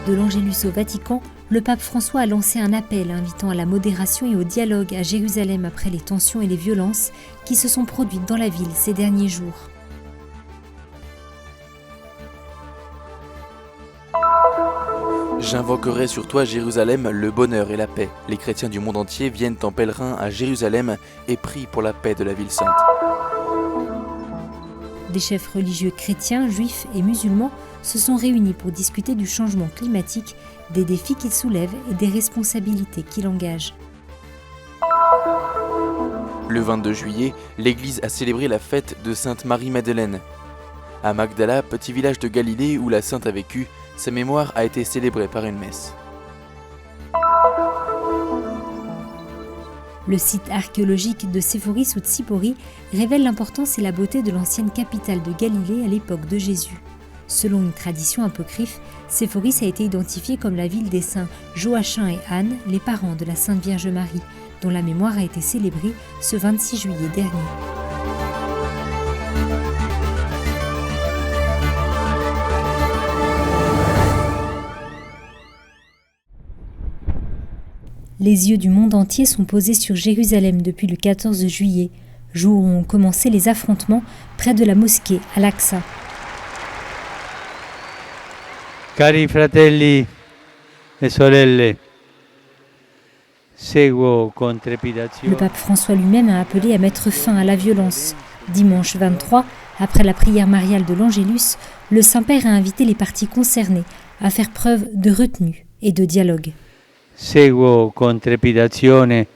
de l'Angélus au Vatican, le pape François a lancé un appel invitant à la modération et au dialogue à Jérusalem après les tensions et les violences qui se sont produites dans la ville ces derniers jours. J'invoquerai sur toi, Jérusalem, le bonheur et la paix. Les chrétiens du monde entier viennent en pèlerin à Jérusalem et prient pour la paix de la ville sainte. Des chefs religieux chrétiens, juifs et musulmans se sont réunis pour discuter du changement climatique, des défis qu'il soulève et des responsabilités qu'il engage. Le 22 juillet, l'église a célébré la fête de Sainte Marie-Madeleine. À Magdala, petit village de Galilée où la sainte a vécu, sa mémoire a été célébrée par une messe. Le site archéologique de Séphoris ou Tsipori révèle l'importance et la beauté de l'ancienne capitale de Galilée à l'époque de Jésus. Selon une tradition apocryphe, Séphoris a été identifiée comme la ville des saints Joachim et Anne, les parents de la Sainte Vierge Marie, dont la mémoire a été célébrée ce 26 juillet dernier. Les yeux du monde entier sont posés sur Jérusalem depuis le 14 juillet, jour où ont commencé les affrontements près de la mosquée Al-Aqsa. Cari fratelli e sorelle, seguo con trepidazione. Le pape François lui-même a appelé à mettre fin à la violence. Dimanche 23, après la prière mariale de l'Angélus, le Saint-Père a invité les parties concernées à faire preuve de retenue et de dialogue. Seguo con trepidazione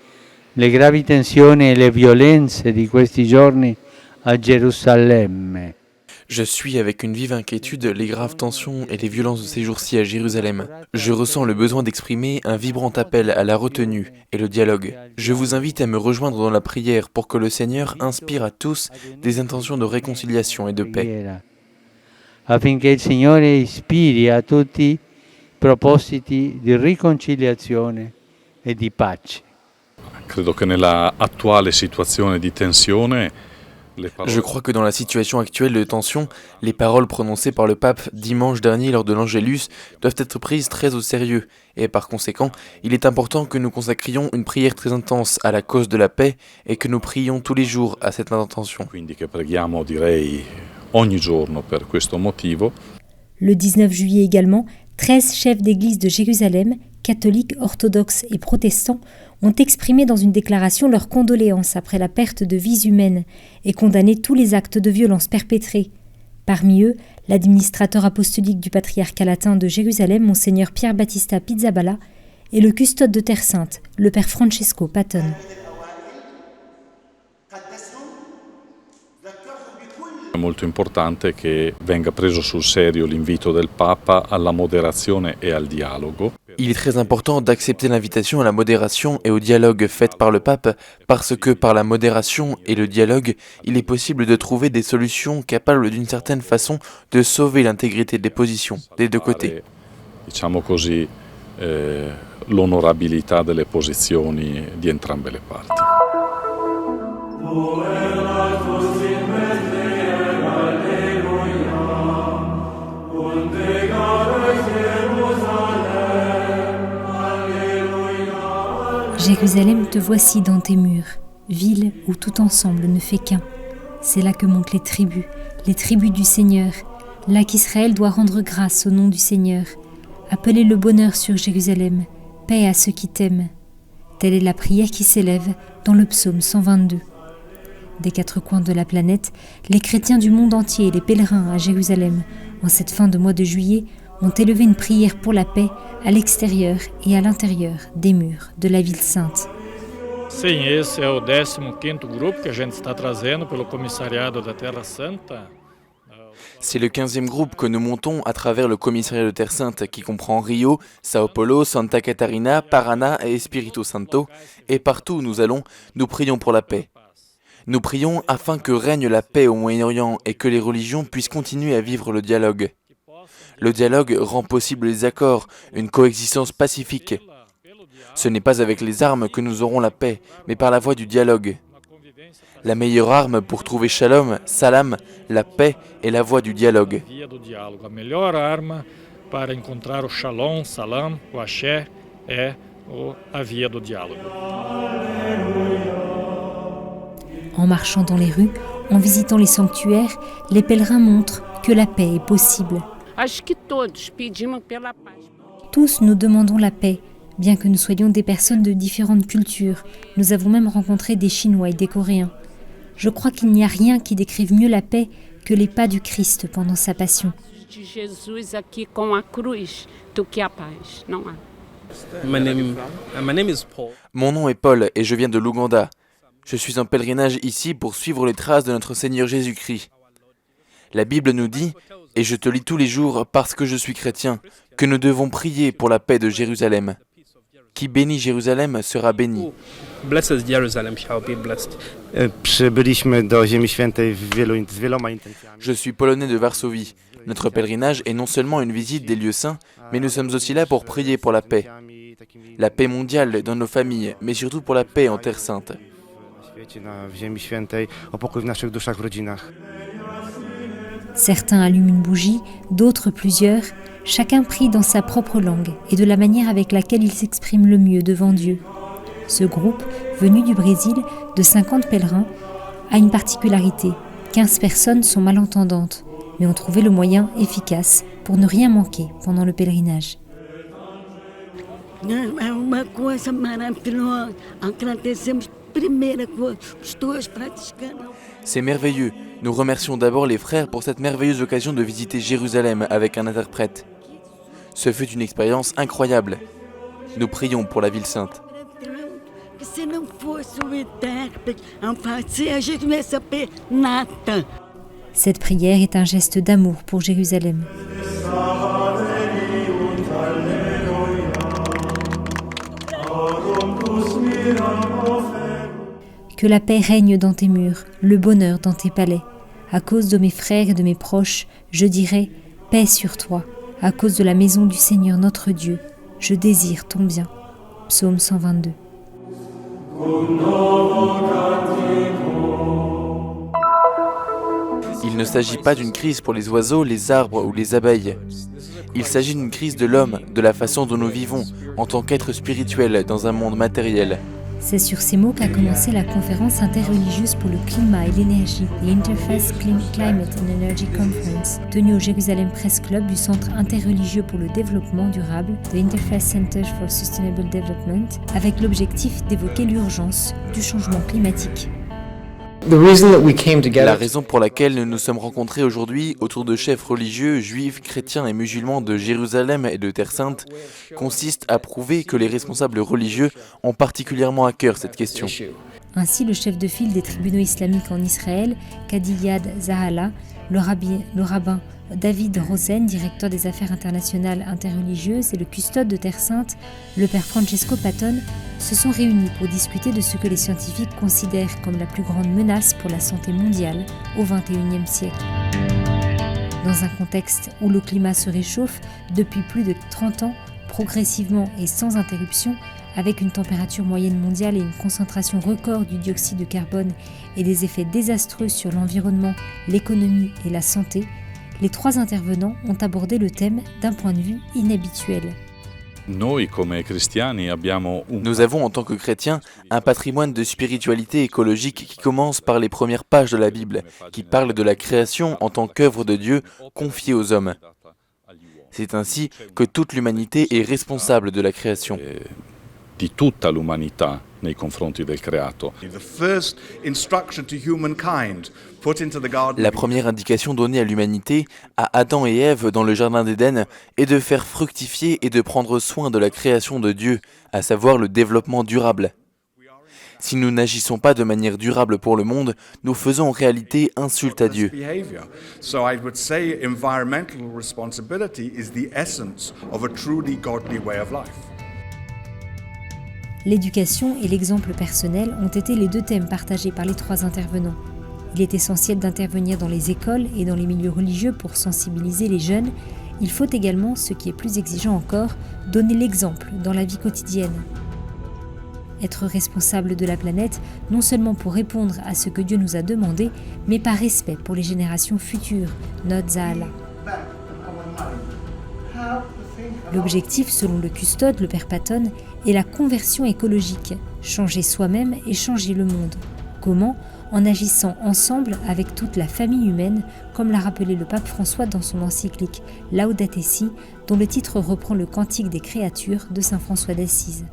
le gravi tensioni e le violenze di questi giorni a Gerusalemme. Je suis avec une vive inquiétude les graves tensions et les violences de ces jours-ci à Jérusalem. Je ressens le besoin d'exprimer un vibrant appel à la retenue et le dialogue. Je vous invite à me rejoindre dans la prière pour que le Seigneur inspire à tous des intentions de réconciliation et de paix. Affinché il Signore ispiri a tutti propositi di riconciliazione e di pace. Credo che nella attuale situazione di tensione Je crois que dans la situation actuelle de tension, les paroles prononcées par le pape dimanche dernier lors de l'Angélus doivent être prises très au sérieux et par conséquent, il est important que nous consacrions une prière très intense à la cause de la paix et que nous prions tous les jours à cette intention. Quindi che preghiamo, direi, ogni giorno per questo motivo. Le 19 juillet également, 13 chefs d'église de Jérusalem, catholiques, orthodoxes et protestants, ont exprimé dans une déclaration leurs condoléances après la perte de vies humaines et condamné tous les actes de violence perpétrés. Parmi eux, l'administrateur apostolique du patriarcat latin de Jérusalem, Monseigneur Pierre Battista Pizzaballa, et le custode de Terre Sainte, le père Francesco Patton. È molto importante che venga preso sul serio l'invito del Papa alla moderazione e al dialogo. Il est très important d'accepter l'invitation à la modération et au dialogue faite par le pape parce que par la modération et le dialogue, il est possible de trouver des solutions capables d'une certaine façon de sauver l'intégrité des positions des deux côtés. Diciamo così, l'onorabilità delle posizioni di entrambe le parti. Jérusalem, te voici dans tes murs, ville où tout ensemble ne fait qu'un. C'est là que montent les tribus du Seigneur, là qu'Israël doit rendre grâce au nom du Seigneur. Appelez le bonheur sur Jérusalem, paix à ceux qui t'aiment. Telle est la prière qui s'élève dans le psaume 122. Des quatre coins de la planète, les chrétiens du monde entier et les pèlerins à Jérusalem, en cette fin de mois de juillet, ont élevé une prière pour la paix à l'extérieur et à l'intérieur des murs de la ville sainte. Sim, esse é o 15º grupo que a gente está trazendo pelo Comissariado da Terra Santa. C'est le 15e groupe que nous montons à travers le commissariat de Terre Sainte qui comprend Rio, Sao Paulo, Santa Catarina, Paraná et Espírito Santo. Et partout où nous allons, nous prions pour la paix. Nous prions afin que règne la paix au Moyen-Orient et que les religions puissent continuer à vivre le dialogue. Le dialogue rend possible les accords, une coexistence pacifique. Ce n'est pas avec les armes que nous aurons la paix, mais par la voie du dialogue. La meilleure arme pour trouver shalom, salam, la paix est la voie du dialogue. A melhor arma para encontrar o shalom, salam, o axé, a via do diálogo. En marchant dans les rues, en visitant les sanctuaires, les pèlerins montrent que la paix est possible. Tous nous demandons la paix, bien que nous soyons des personnes de différentes cultures. Nous avons même rencontré des Chinois et des Coréens. Je crois qu'il n'y a rien qui décrive mieux la paix que les pas du Christ pendant sa passion. Mon nom est Paul et je viens de l'Ouganda. Je suis en pèlerinage ici pour suivre les traces de notre Seigneur Jésus-Christ. La Bible nous dit, et je te lis tous les jours parce que je suis chrétien, que nous devons prier pour la paix de Jérusalem. Qui bénit Jérusalem sera béni. Blessed Jerusalem shall be blessed. Przybyliśmy do Ziemi Świętej z wieloma intencjami. Je suis polonais de Varsovie. Notre pèlerinage est non seulement une visite des lieux saints, mais nous sommes aussi là pour prier pour la paix. La paix mondiale dans nos familles, mais surtout pour la paix en Terre Sainte. W Ziemi Świętej, o pokój w naszych duszach, w rodzinach. Certains allument une bougie, d'autres plusieurs. Chacun prie dans sa propre langue et de la manière avec laquelle il s'exprime le mieux devant Dieu. Ce groupe, venu du Brésil, de 50 pèlerins, a une particularité. 15 personnes sont malentendantes, mais ont trouvé le moyen efficace pour ne rien manquer pendant le pèlerinage. C'est merveilleux. Nous remercions d'abord les frères pour cette merveilleuse occasion de visiter Jérusalem avec un interprète. Ce fut une expérience incroyable. Nous prions pour la ville sainte. Cette prière est un geste d'amour pour Jérusalem. Que la paix règne dans tes murs, le bonheur dans tes palais. À cause de mes frères et de mes proches, je dirai « Paix sur toi ». À cause de la maison du Seigneur notre Dieu, je désire ton bien. Psaume 122. Il ne s'agit pas d'une crise pour les oiseaux, les arbres ou les abeilles. Il s'agit d'une crise de l'homme, de la façon dont nous vivons, en tant qu'être spirituel dans un monde matériel. C'est sur ces mots qu'a commencé la conférence interreligieuse pour le climat et l'énergie, The Interfaith Climate and Energy Conference, tenue au Jérusalem Press Club du Centre interreligieux pour le développement durable, The Interfaith Center for Sustainable Development, avec l'objectif d'évoquer l'urgence du changement climatique. La raison pour laquelle nous nous sommes rencontrés aujourd'hui autour de chefs religieux, juifs, chrétiens et musulmans de Jérusalem et de Terre Sainte consiste à prouver que les responsables religieux ont particulièrement à cœur cette question. Ainsi, le chef de file des tribunaux islamiques en Israël, Qadi Yad Zahala, le rabbin David Rosen, directeur des affaires internationales interreligieuses, et le custode de Terre Sainte, le père Francesco Patton, se sont réunis pour discuter de ce que les scientifiques considèrent comme la plus grande menace pour la santé mondiale au XXIe siècle. Dans un contexte où le climat se réchauffe depuis plus de 30 ans, progressivement et sans interruption, avec une température moyenne mondiale et une concentration record du dioxyde de carbone et des effets désastreux sur l'environnement, l'économie et la santé, les trois intervenants ont abordé le thème d'un point de vue inhabituel. Nous avons en tant que chrétiens un patrimoine de spiritualité écologique qui commence par les premières pages de la Bible, qui parle de la création en tant qu'œuvre de Dieu confiée aux hommes. C'est ainsi que toute l'humanité est responsable de la création. Di tutta l'umanità nei confronti del creato. La première indication donnée à l'humanité, à Adam et Ève dans le jardin d'Éden, est de faire fructifier et de prendre soin de la création de Dieu, à savoir le développement durable. Si nous n'agissons pas de manière durable pour le monde, nous faisons en réalité insulte à Dieu. So I would say environmental responsibility is the essence of a truly godly way of life. L'éducation et l'exemple personnel ont été les deux thèmes partagés par les trois intervenants. Il est essentiel d'intervenir dans les écoles et dans les milieux religieux pour sensibiliser les jeunes. Il faut également, ce qui est plus exigeant encore, donner l'exemple dans la vie quotidienne. Être responsable de la planète, non seulement pour répondre à ce que Dieu nous a demandé, mais par respect pour les générations futures, note Zahala. L'objectif, selon le custode, le père Patton, est la conversion écologique, changer soi-même et changer le monde. Comment ? En agissant ensemble avec toute la famille humaine, comme l'a rappelé le pape François dans son encyclique Laudate Si, dont le titre reprend le Cantique des créatures de saint François d'Assise.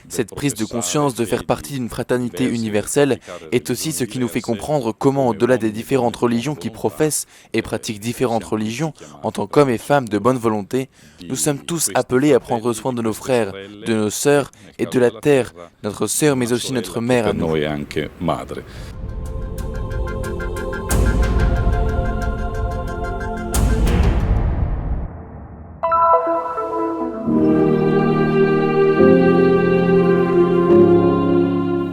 Cette prise de conscience de faire partie d'une fraternité universelle est aussi ce qui nous fait comprendre comment, au-delà des différentes religions qui professent et pratiquent différentes religions, en tant qu'hommes et femmes de bonne volonté, nous sommes tous appelés à prendre soin de nos frères, de nos sœurs et de la terre, notre sœur mais aussi notre mère à nous.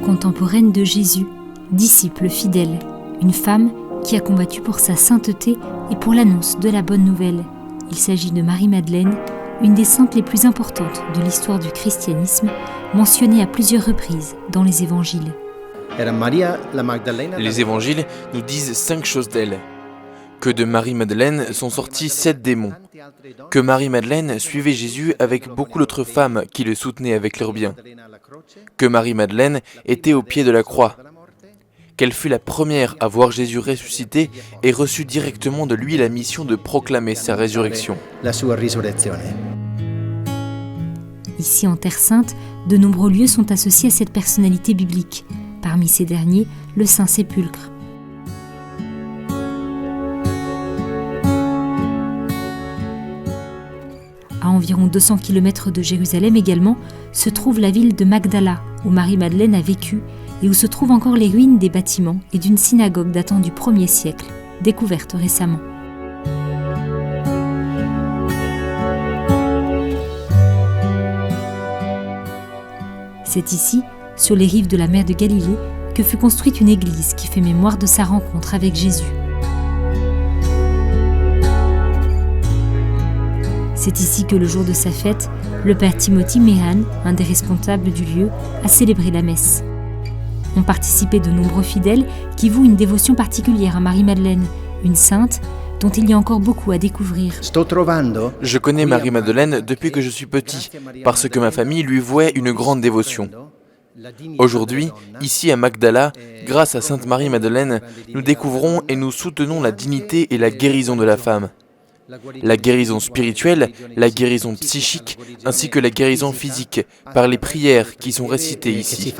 Contemporaine de Jésus, disciple fidèle, une femme qui a combattu pour sa sainteté et pour l'annonce de la bonne nouvelle. Il s'agit de Marie-Madeleine, une des saintes les plus importantes de l'histoire du christianisme, mentionnée à plusieurs reprises dans les évangiles. Les évangiles nous disent 5 choses d'elle. Que de Marie-Madeleine sont sortis 7 démons. Que Marie-Madeleine suivait Jésus avec beaucoup d'autres femmes qui le soutenaient avec leurs biens. Que Marie-Madeleine était au pied de la croix. Qu'elle fut la première à voir Jésus ressuscité et reçut directement de lui la mission de proclamer sa résurrection. Ici en Terre Sainte, de nombreux lieux sont associés à cette personnalité biblique. Parmi ces derniers, le Saint-Sépulcre. À environ 200 km de Jérusalem également, se trouve la ville de Magdala, où Marie-Madeleine a vécu et où se trouvent encore les ruines des bâtiments et d'une synagogue datant du 1er siècle, découverte récemment. C'est ici, sur les rives de la mer de Galilée, que fut construite une église qui fait mémoire de sa rencontre avec Jésus. C'est ici que le jour de sa fête, le père Timothy Meehan, un des responsables du lieu, a célébré la messe. Ont participé de nombreux fidèles qui vouent une dévotion particulière à Marie-Madeleine, une sainte dont il y a encore beaucoup à découvrir. Je connais Marie-Madeleine depuis que je suis petit, parce que ma famille lui vouait une grande dévotion. Aujourd'hui, ici à Magdala, grâce à Sainte Marie-Madeleine, nous découvrons et nous soutenons la dignité et la guérison de la femme. La guérison spirituelle, la guérison psychique, ainsi que la guérison physique, par les prières qui sont récitées ici.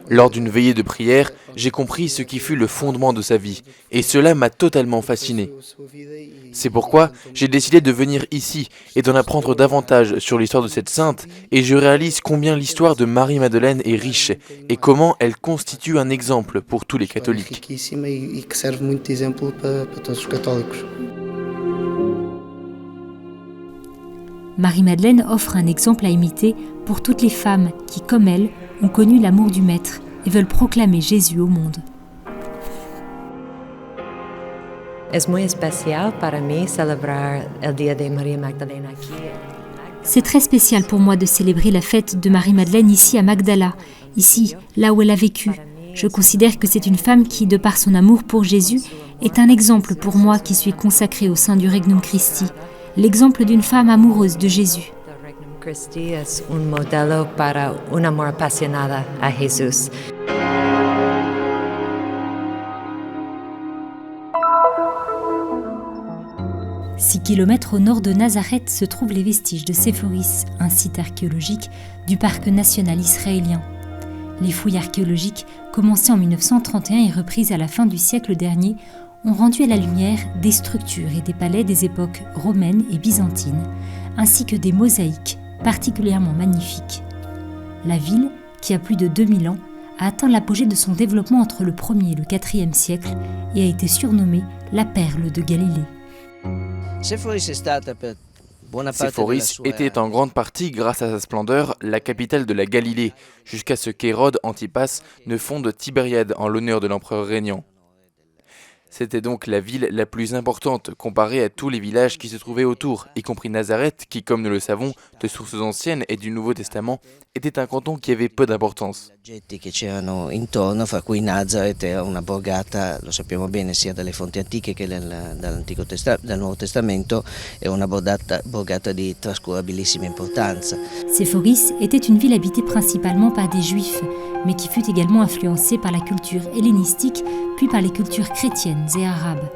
Lors d'une veillée de prière, j'ai compris ce qui fut le fondement de sa vie, et cela m'a totalement fasciné. C'est pourquoi j'ai décidé de venir ici et d'en apprendre davantage sur l'histoire de cette sainte, et je réalise combien l'histoire de Marie-Madeleine est riche, et comment elle constitue un exemple pour tous les catholiques. Marie-Madeleine offre un exemple à imiter pour toutes les femmes qui, comme elle, ont connu l'amour du Maître et veulent proclamer Jésus au monde. C'est très spécial pour moi de célébrer la fête de Marie-Madeleine ici à Magdala, ici, là où elle a vécu. Je considère que c'est une femme qui, de par son amour pour Jésus, est un exemple pour moi qui suis consacrée au sein du Regnum Christi, l'exemple d'une femme amoureuse de Jésus. Six kilomètres au nord de Nazareth se trouvent les vestiges de Séphoris, un site archéologique du parc national israélien. Les fouilles archéologiques, commencées en 1931 et reprises à la fin du siècle dernier, ont rendu à la lumière des structures et des palais des époques romaines et byzantines, ainsi que des mosaïques particulièrement magnifiques. La ville, qui a plus de 2000 ans, a atteint l'apogée de son développement entre le 1er et le 4e siècle et a été surnommée la perle de Galilée. Séphoris était en grande partie, grâce à sa splendeur, la capitale de la Galilée, jusqu'à ce qu'Hérode Antipas ne fonde Tibériade en l'honneur de l'empereur régnant. C'était donc la ville la plus importante comparée à tous les villages qui se trouvaient autour, y compris Nazareth qui, comme nous le savons, de sources anciennes et du Nouveau Testament, était un canton qui avait peu d'importance. Oggetti che c'erano intorno, fra cui Nazareth era una borgata, lo sappiamo bene sia dalle fonti antiche che dal Nuovo Testamento, era una borgata di trascurabilissima importanza. Séforis était une ville habitée principalement par des juifs, mais qui fut également influencée par la culture hellénistique, puis par les cultures chrétiennes et arabes.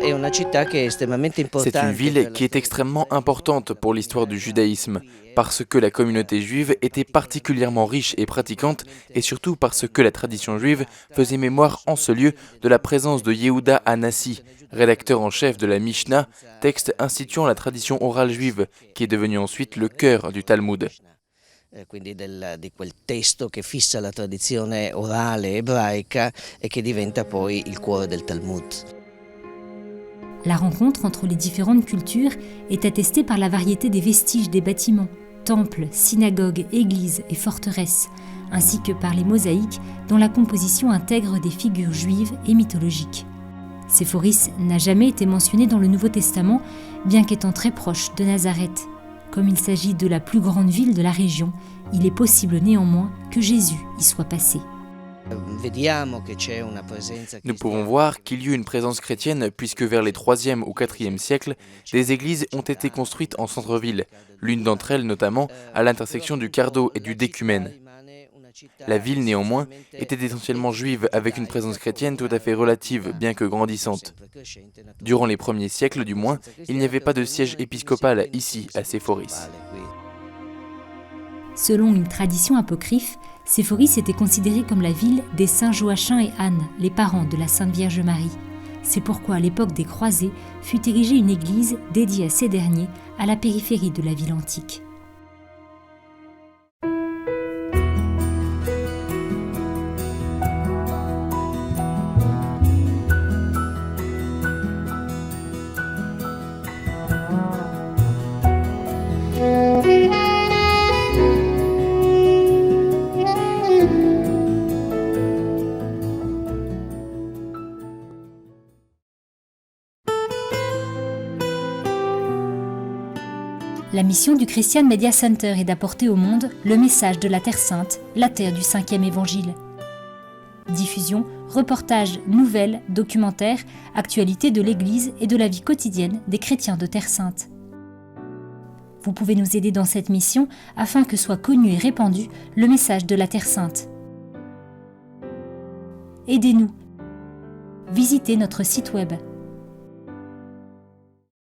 C'est une ville qui est extrêmement importante pour l'histoire du judaïsme, parce que la communauté juive était particulièrement riche et pratiquante, et surtout parce que la tradition juive faisait mémoire en ce lieu de la présence de Yehuda Hanassi, rédacteur en chef de la Mishnah, texte instituant la tradition orale juive, qui est devenu ensuite le cœur du Talmud. Quindi di quel testo che fissa la tradizione orale ebraica e che diventa poi il cuore del Talmud. La rencontre entre les différentes cultures est attestée par la variété des vestiges des bâtiments, temples, synagogues, églises et forteresses, ainsi que par les mosaïques dont la composition intègre des figures juives et mythologiques. Séforis n'a jamais été mentionné dans le Nouveau Testament, bien qu'étant très proche de Nazareth. Comme il s'agit de la plus grande ville de la région, il est possible néanmoins que Jésus y soit passé. Nous pouvons voir qu'il y eut une présence chrétienne puisque vers les 3e ou 4e siècles, des églises ont été construites en centre-ville, l'une d'entre elles notamment à l'intersection du Cardo et du Décumène. La ville néanmoins était essentiellement juive avec une présence chrétienne tout à fait relative bien que grandissante. Durant les premiers siècles du moins, il n'y avait pas de siège épiscopal ici à Séforis. Selon une tradition apocryphe, Séforis était considérée comme la ville des saints Joachim et Anne, les parents de la Sainte Vierge Marie. C'est pourquoi à l'époque des croisés fut érigée une église dédiée à ces derniers à la périphérie de la ville antique. La mission du Christian Media Center est d'apporter au monde le message de la Terre Sainte, la terre du 5e évangile. Diffusion, reportages, nouvelles, documentaires, actualités de l'Église et de la vie quotidienne des chrétiens de Terre Sainte. Vous pouvez nous aider dans cette mission afin que soit connu et répandu le message de la Terre Sainte. Aidez-nous. Visitez notre site web